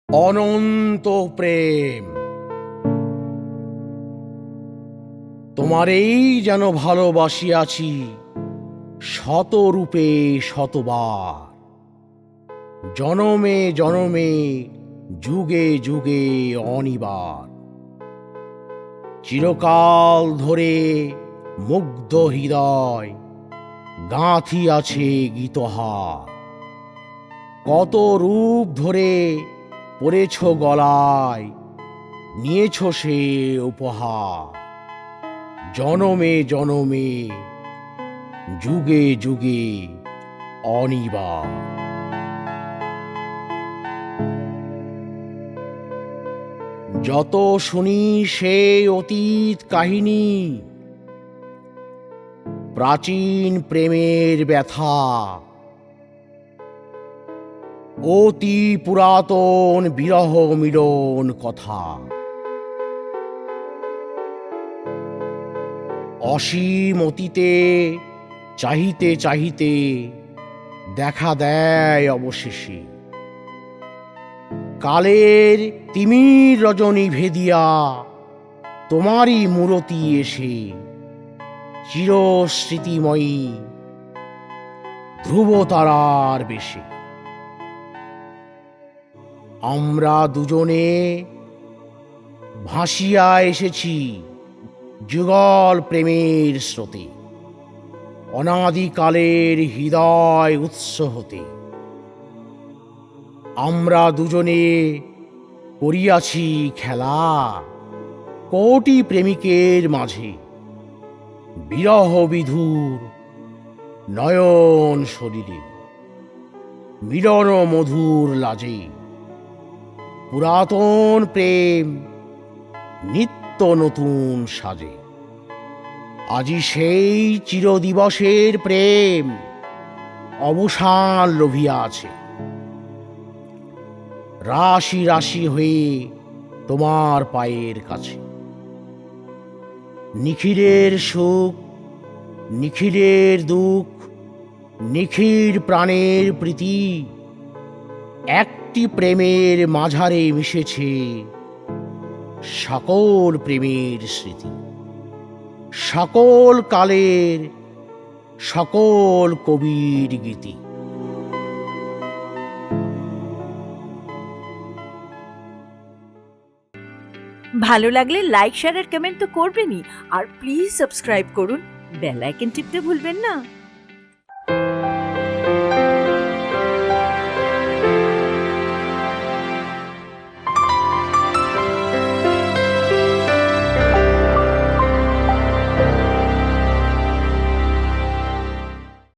অনন্ত প্রেম। তোমারেই যেন ভালোবাসিয়াছি শত রূপে শতবার, জনমে জনমে যুগে যুগে অনিবার। চিরকাল ধরে মুগ্ধ হৃদয় গাঁথিয়াছে গীতহার। কত রূপ ধরে পড়েছ গলায়, নিয়েছ সে উপহার। জনমে জনমে যুগে যুগে অনিবার। যত শুনি সেই অতীত কাহিনী, প্রাচীন প্রেমের ব্যথা, অতি পুরাতন বিরহ মিলন কথা। অসীম অতীতে চাহিতে চাহিতে দেখা দেয় অবশেষে কালের তিমির রজনী ভেদিয়া তোমারই মূরতি এসে চিরস্মৃতিময়ী ধ্রুব তারার বেশে। আমরা দুজনে ভাসিয়া এসেছি যুগল প্রেমের স্রোতে, অনাদিকালের হৃদয় উৎস হতে। আমরা দুজনে করিয়াছি খেলা কোটি প্রেমিকের মাঝে, বিরহ বিধুর নয়ন শরীরে, মিলন মধুর লাজে। পুরাতন প্রেম নিত্য নতুন সাজে। আজি সেই চিরদিবসের প্রেম অবসান লোভিয়া আছে। রাশি রাশি হয়ে তোমার পায়ের কাছে। নিখিলের সুখ, নিখিলের দুঃখ, নিখিল প্রাণের প্রীতি একটি প্রেমের মাঝারে মিশেছে সকল প্রেমের স্মৃতি। সকল কালের সকল কবির গীতি। ভালো লাগলে লাইক শেয়ার আর কমেন্ট তো করবেনই, আর প্লিজ সাবস্ক্রাইব করুন, বেল আইকন টিপতে ভুলবেন না।